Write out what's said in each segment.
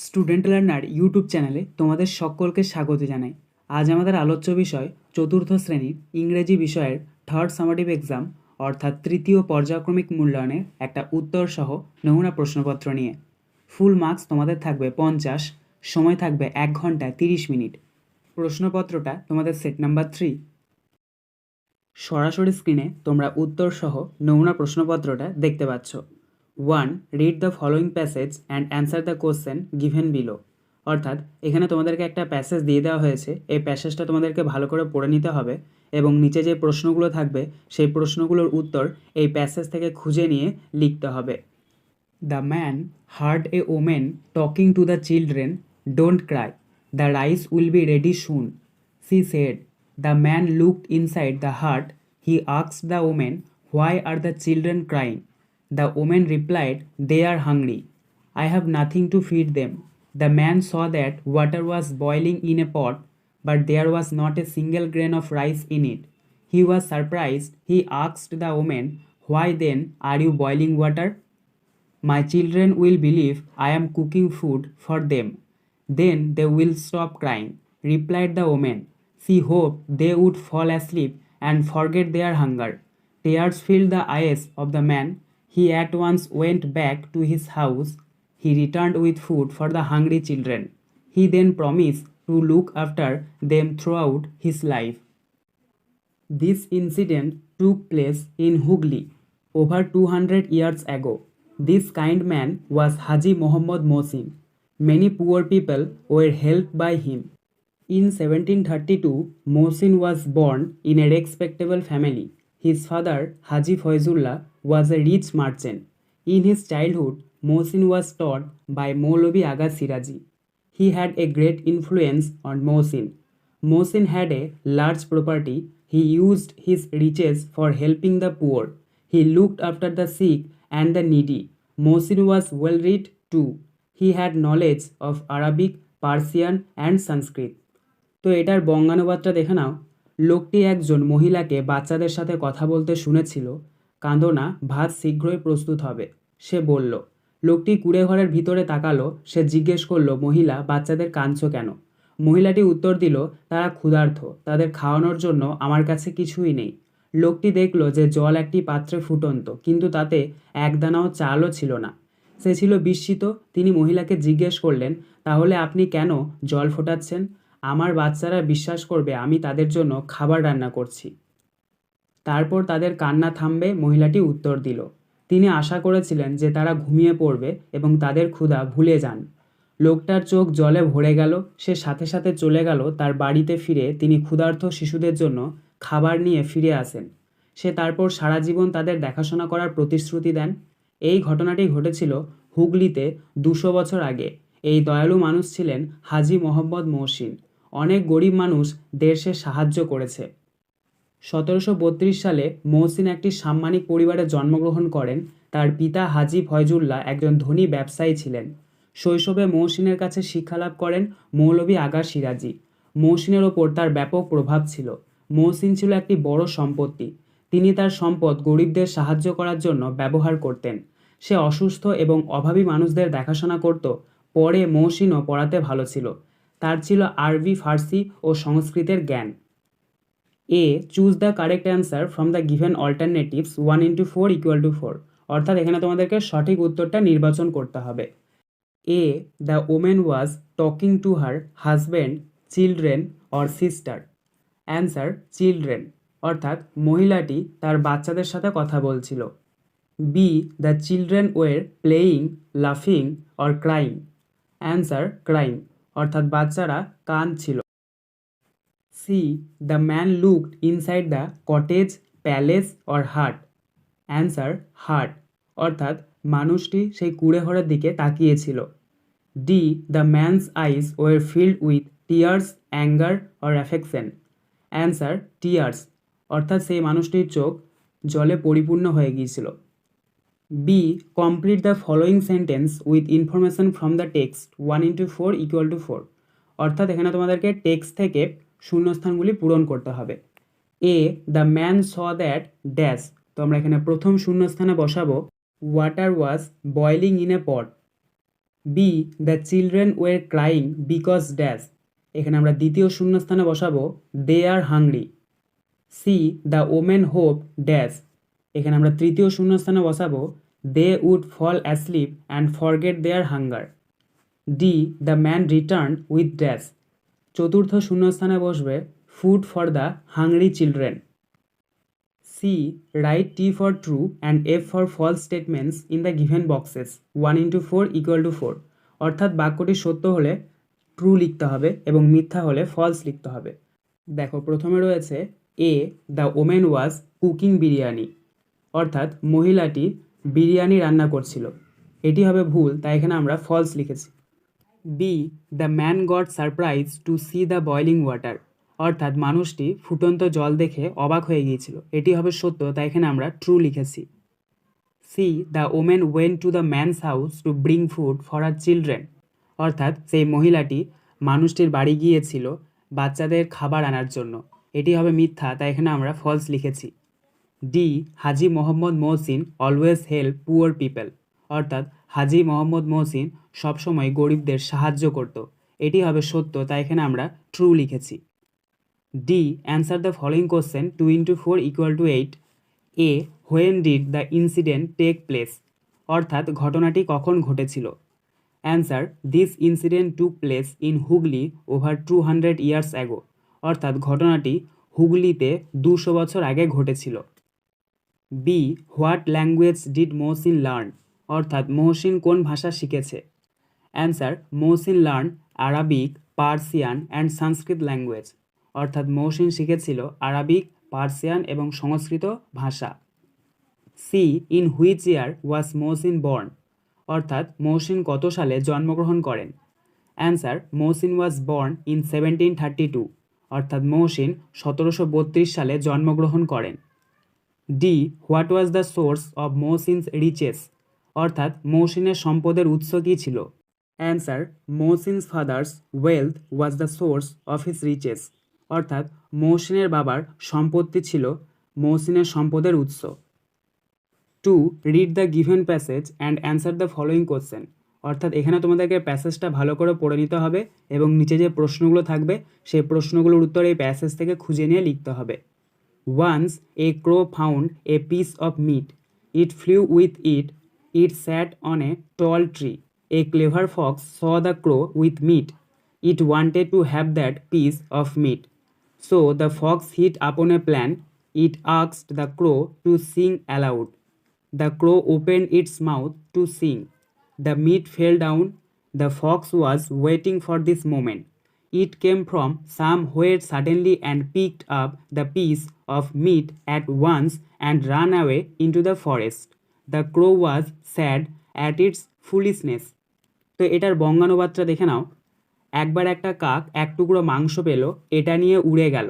Student learner YouTube চ্যানেলে তোমাদের সকলকে স্বাগত জানাই। আজ আমাদের আলোচ্য বিষয় চতুর্থ শ্রেণীর ইংরেজি বিষয়ের থার্ড সামাটিভ এক্সাম অর্থাৎ তৃতীয় পর্যায়ক্রমিক মূল্যায়নের একটা উত্তর সহ নমুনা প্রশ্নপত্র নিয়ে। ফুল মার্কস তোমাদের থাকবে 50, সময় থাকবে 1 ঘন্টা 30 মিনিট। প্রশ্নপত্রটা তোমাদের সেট নাম্বার 3। সরাসরি স্ক্রিনে তোমরা উত্তর সহ নমুনা প্রশ্নপত্রটা দেখতে পাচ্ছ। 1. Read the following passage and answer the question given below. অর্থাৎ এখানে তোমাদেরকে একটা প্যাসেজ দিয়ে দেওয়া হয়েছে, এই প্যাসেজটা তোমাদেরকে ভালো করে পড়ে নিতে হবে এবং নিচে যে প্রশ্নগুলো থাকবে সেই প্রশ্নগুলোর উত্তর এই প্যাসেজ থেকে খুঁজে নিয়ে লিখতে হবে। The man heard a woman talking to the children. Don't cry. The rice will be ready soon. She said. The man looked inside the hut. He asked the woman, why are the children crying? The woman replied, they are hungry. I have nothing to feed them. The man saw that water was boiling in a pot, but there was not a single grain of rice in it. He was surprised. He asked the woman, why then are you boiling water? My children will believe I am cooking food for them. Then they will stop crying, replied the woman. She hoped they would fall asleep and forget their hunger. Tears filled the eyes of the man. He at once went back to his house. He returned with food for the hungry children. He then promised to look after them throughout his life. This incident took place in Hooghly over 200 years ago. This kind man was Haji Muhammad Mohsin. Many poor people were helped by him. In 1732, Mohsin was born in a respectable family. His father, Haji Faizullah, was a rich merchant. In his childhood, Mohsin was taught by Maulvi Aga Siraji. He had a great influence on Mohsin. Mohsin had a large property. He used his riches for helping the poor. He looked after the sick and the needy. Mohsin was well read too. He had knowledge of Arabic, Persian and Sanskrit. তো এটার বঙ্গানুবাদটা দেখে নাও। লোকটি একজন মহিলাকে বাচ্চাদের সাথে কথা বলতে শুনেছিল। কাঁদো না, ভাত শীঘ্রই প্রস্তুত হবে, সে বলল। লোকটি কুঁড়ে ঘরের ভিতরে তাকালো। সে জিজ্ঞেস করলো, মহিলা, বাচ্চাদের কাঁদছো কেন? মহিলাটি উত্তর দিল, তারা ক্ষুধার্ত, তাদের খাওয়ানোর জন্য আমার কাছে কিছুই নেই। লোকটি দেখল যে জল একটি পাত্রে ফুটন্ত, কিন্তু তাতে এক দানাও চালও ছিল না। সে ছিল বিস্মিত। তিনি মহিলাকে জিজ্ঞেস করলেন, তাহলে আপনি কেন জল ফোটাচ্ছেন? আমার বাচ্চারা বিশ্বাস করবে আমি তাদের জন্য খাবার রান্না করছি। তারপর তাদের কান্না থামবে, মহিলাটি উত্তর দিল। তিনি আশা করেছিলেন যে তারা ঘুমিয়ে পড়বে এবং তাদের ক্ষুধা ভুলে যান। লোকটার চোখ জলে ভরে গেল। সে সাথে সাথে চলে গেল তার বাড়িতে ফিরে। তিনি ক্ষুধার্ত শিশুদের জন্য খাবার নিয়ে ফিরে আসেন। সে তারপর সারা জীবন তাদের দেখাশোনা করার প্রতিশ্রুতি দেন। এই ঘটনাটি ঘটেছিল হুগলিতে 200 বছর আগে। এই দয়ালু মানুষ ছিলেন হাজি মোহাম্মদ মহসিন। অনেক গরিব মানুষ দেশে সাহায্য করেছে। 1732 সালে মহসিন একটি সাম্মানিক পরিবারে জন্মগ্রহণ করেন। তার পিতা হাজি ফয়জুল্লাহ একজন ধনী ব্যবসায়ী ছিলেন। শৈশবে মহসিনের কাছে শিক্ষালাভ করেন মৌলভী আগা সিরাজি। মহসিনের ওপর তার ব্যাপক প্রভাব ছিল। মহসিন ছিল একটি বড় সম্পত্তি। তিনি তার সম্পদ গরিবদের সাহায্য করার জন্য ব্যবহার করতেন। সে অসুস্থ এবং অভাবী মানুষদের দেখাশোনা করত। পরে মহসিনও পড়াতে ভালো ছিল। তার ছিল আরবি, ফার্সি ও সংস্কৃতের জ্ঞান। এ choose the correct answer from the given alternatives 1 × 4 = 4। অর্থাৎ এখানে তোমাদেরকে সঠিক উত্তরটা নির্বাচন করতে হবে। A the woman was talking to her husband, children or sister. Answer children, অর্থাৎ মহিলাটি তার বাচ্চাদের সাথে কথা বলছিল। B the children were playing, লাফিং অর ক্রাইং। অ্যান্সার ক্রাইং, অর্থাৎ বাচ্চারা কাঁদছিল। C the man looked inside the cottage, palace or hut. Answer hut, অর্থাৎ মানুষটি সেই কুঁড়ে ঘরের দিকে তাকিয়েছিল। D the man's eyes were filled with tears, anger or affection. Answer tears, অর্থাৎ সেই মানুষটির চোখ জলে পরিপূর্ণ হয়ে গিয়েছিল। B complete the following sentence with information from the text 1 × 4 = 4। অর্থাৎ এখানে তোমাদেরকে টেক্সট থেকে শূন্যস্থানগুলি পূরণ করতে হবে। A the man saw that dash. তো আমরা এখানে প্রথম শূন্যস্থানে বসাবো water was boiling in a pot. B the children were crying because dash, এখানে আমরা দ্বিতীয় শূন্যস্থানে বসাবো they are hungry. C the woman hope dash, এখানে আমরা তৃতীয় শূন্যস্থানে বসাবো they would fall asleep and forget their hunger. D the man return with dash, চতুর্থ শূন্যস্থানে বসবে food for the hungry children. C right T for true and F for false statements in the given boxes 1 × 4 = 4, অর্থাৎ বাক্যটি সত্য হলে true লিখতে হবে এবং মিথ্যা হলে ফলস লিখতে হবে। দেখো প্রথমে রয়েছে a the woman was cooking biryani, অর্থাৎ মহিলাটি বিরিয়ানি রান্না করছিল, এটি হবে ভুল, তাই এখানে আমরা ফলস লিখেছি। B the man goat surprise to C the boiling water, অর্থাৎ মানুষটি ফুটন্ত জল দেখে অবাক হয়ে গিয়েছিল, এটি হবে সত্য, তাই এখানে আমরা ট্রু লিখেছি। C the women went to the man's house to bring food for our children, অর্থাৎ সেই মহিলাটি মানুষটির বাড়ি গিয়েছিল বাচ্চাদের খাবার আনার জন্য, এটি হবে মিথ্যা, তাই এখানে আমরা ফলস লিখেছি। D Haji Mohammad Mohsin always help poor people, অর্থাৎ হাজি মোহাম্মদ মহসিন সবসময় গরিবদের সাহায্য করত, এটি হবে সত্য, তাই এখানে আমরা ট্রু লিখেছি। D answer the following question 2 × 4 = 8। A when did the incident take place, অর্থাৎ ঘটনাটি কখন ঘটেছিল। Answer this incident took place in Hooghly over 200 years ago, অর্থাৎ ঘটনাটি হুগলিতে 200 বছর আগে ঘটেছিল। B what language did Mohsin learn, অর্থাৎ মহসিন কোন ভাষা শিখেছে। Answer Mohsin learn Arabic, Persian and Sanskrit language, অর্থাৎ মহসিন শিখেছিল আরাবিক, পার্সিয়ান এবং সংস্কৃত ভাষা। C in which year was Mohsin born, অর্থাৎ মহসিন কত সালে জন্মগ্রহণ করেন। Answer Mohsin was born in 1732, অর্থাৎ মহসিন 1732 সালে জন্মগ্রহণ করেন। D what was the source of Mohsin's riches, অর্থাৎ মহসিনের সম্পদের উৎস কী ছিল। Answer Mohsin's father's wealth was the source of his riches, অর্থাৎ মহসিনের বাবার সম্পত্তি ছিল মহসিনের সম্পদের উৎস। 2 read the given passage and answer the following question, অর্থাৎ এখানে তোমাদেরকে প্যাসেজটা ভালো করে পড়ে নিতে হবে এবং নিচে যে প্রশ্নগুলো থাকবে সেই প্রশ্নগুলোর উত্তর এই প্যাসেজ থেকে খুঁজে নিয়ে লিখতে হবে। Once a crow found a piece of meat. It flew with it. It sat on a tall tree. A clever fox saw the crow with meat. It wanted to have that piece of meat. So the fox hit upon a plan. It asked the crow to sing aloud. The crow opened its mouth to sing. The meat fell down. The fox was waiting for this moment. It came from somewhere suddenly and picked up the piece of meat at once and ran away into the forest. The crow was sad at its foolishness. তো এটার বঙ্গানুবাদটা দেখে নাও। একবার একটা কাক এক টুকরো মাংস পেল, এটা নিয়ে উড়ে গেল।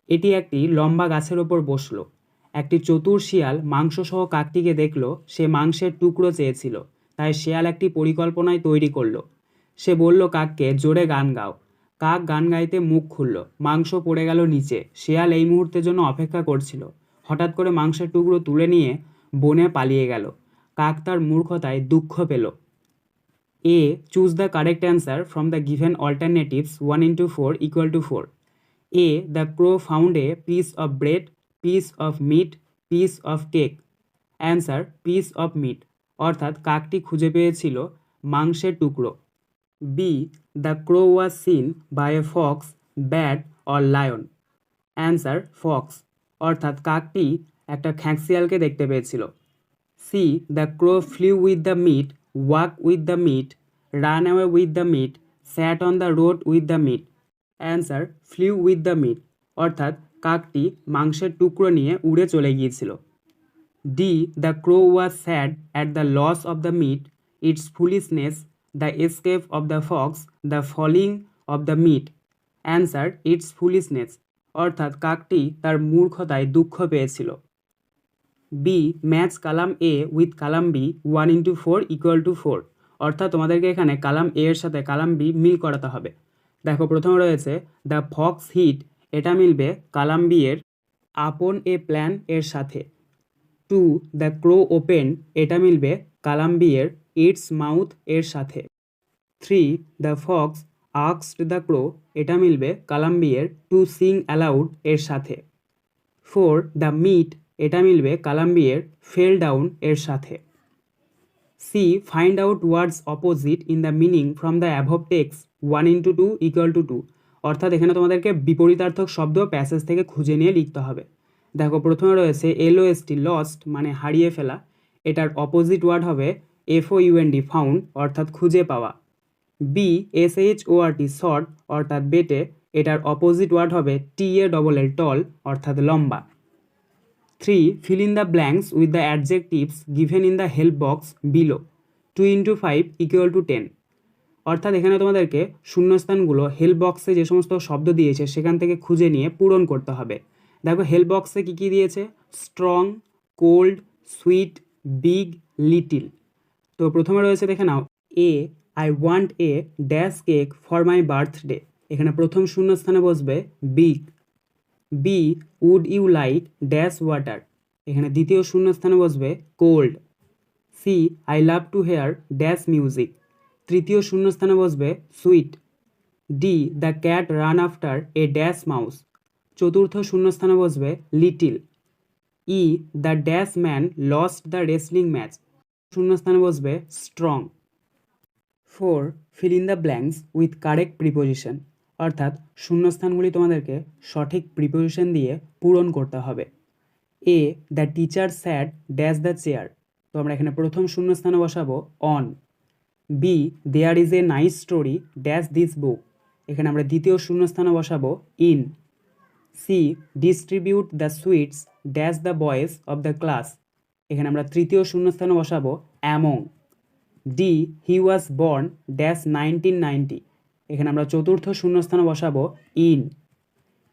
এটি একটি লম্বা গাছের ওপর বসলো। একটি চতুর শিয়াল মাংসসহ কাকটিকে দেখল, সে মাংসের টুকরো চেয়েছিল, তাই শিয়াল একটি পরিকল্পনায় তৈরি করলো। সে বলল কাককে জোরে গান গাও। কাক গান গাইতে মুখ খুলল, মাংস পড়ে গেল নিচে। শিয়াল এই মুহূর্তের জন্য অপেক্ষা করছিল। হঠাৎ করে মাংসের টুকরো তুলে নিয়ে বনে পালিয়ে গেল। কাক তার মূর্খতায় দুঃখ পেল। A choose the correct answer from the given alternatives 1 × 4 = 4। A the crow found a piece of bread, piece of meat, piece of cake. Answer piece of meat, অর্থাৎ কাকটি খুঁজে পেয়েছিল মাংসের টুকরো। B the crow was seen by a fox, bat or lion. Answer fox, অর্থাৎ কাকটি একটা খ্যাঁকশিয়ালকে দেখতে পেয়েছিল। C the crow flew with the meat, walk with the meat, run away with the meat, sat on the road with the meat. Answer flew with the meat, অর্থাৎ কাকটি মাংসের টুকরো নিয়ে উড়ে চলে গিয়েছিল। D the crow was sad at the loss of the meat, its foolishness, the escape of the fox, the falling of the meat. Answer its foolishness, অর্থাৎ কাকটি তার মূর্খতায় দুঃখ পেয়েছিল। B match column A with column B 1 × 4 = 4, অর্থাৎ তোমাদেরকে এখানে কালাম এ এর সাথে কালাম বি মিল করাতে হবে। দেখো প্রথমে রয়েছে দ্য ফক্স হিট, এটা মিলবে কালাম বি এর আপন এ প্ল্যান এর সাথে। 2 দ্য ক্রো ওপেন, এটা মিলবে কালাম বি এর ইটস মাউথ এর সাথে। 3. The fox asked the crow, এটা মিলবে কালাম্বিয়ের টু সিং অ্যালাউড এর সাথে। 4. দ্য মিট, এটা মিলবে কালাম্বিয়ের ফেল ডাউন এর সাথে। C. Find out words opposite in the meaning from the above text 1:2 = 2, অর্থাৎ এখানে তোমাদেরকে বিপরীতার্থক শব্দ প্যাসেজ থেকে খুঁজে নিয়ে লিখতে হবে। দেখো প্রথমে রয়েছে LOST লস্ট মানে হারিয়ে ফেলা, এটার অপোজিট ওয়ার্ড হবে FOUND ফাউন্ড অর্থাৎ খুঁজে পাওয়া। BSHORT শর্ট অর্থাৎ বেটে, এটার অপোজিট ওয়ার্ড হবে TALL টল অর্থাৎ লম্বা। 3. Fill in the blanks with the adjectives given in the help box below 2 × 5 = 10, অর্থাৎ এখানে তোমাদেরকে শূন্যস্থানগুলো হেল্প বক্সে যে সমস্ত শব্দ দিয়েছে সেখান থেকে খুঁজে নিয়ে পূরণ করতে হবে। দেখো হেল্প বক্সে কী কী দিয়েছে, strong, cold, sweet, big, little. তো প্রথমে রয়েছে দেখে নাও I want a dash cake for my birthday, এখানে প্রথম শূন্যস্থানে বসবে big. B would you like dash water, এখানে দ্বিতীয় শূন্যস্থানে বসবে cold. C I love to hear dash music, তৃতীয় শূন্যস্থানে বসবে sweet. D the cat run after a dash mouse, চতুর্থ শূন্যস্থানে বসবে little. E the dash man lost the wrestling match, শূন্যস্থানে বসবে strong. 4. Fill in the blanks with correct preposition, অর্থাৎ শূন্যস্থানগুলি তোমাদেরকে সঠিক প্রিপোজিশন দিয়ে পূরণ করতে হবে। A the teacher sat dash the chair, তো আমরা এখানে প্রথম শূন্যস্থানে বসাবো on. B there is a nice story dash this book, এখানে আমরা দ্বিতীয় শূন্যস্থানে বসাবো in. C distribute the sweets dash the boys of the class, এখানে আমরা তৃতীয় শূন্যস্থানে বসাবো among. D he was born dash 1990, এখানে আমরা চতুর্থ শূন্যস্থানে বসাবো in.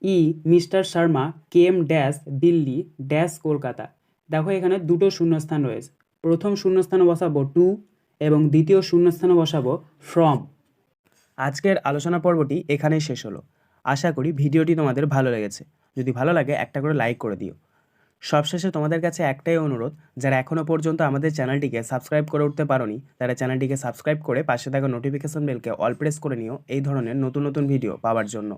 E mister Sharma came dash Delhi dash Kolkata, দেখো এখানে দুটো শূন্যস্থান রয়েছে, প্রথম শূন্যস্থানে বসাবো টু এবং দ্বিতীয় শূন্যস্থানে বসাবো ফ্রম। আজকের আলোচনা পর্বটি এখানেই শেষ হলো। আশা করি ভিডিওটি তোমাদের ভালো লেগেছে। যদি ভালো লাগে একটা করে লাইক করে দিও। সবশেষে তোমাদের কাছে একটাই অনুরোধ, যারা এখনও পর্যন্ত আমাদের চ্যানেলটিকে সাবস্ক্রাইব করে উঠতে পারোনি তারা চ্যানেলটিকে সাবস্ক্রাইব করে পাশে থাকা নোটিফিকেশন বেলকে অল প্রেস করে নিও এই ধরনের নতুন নতুন ভিডিও পাওয়ার জন্য।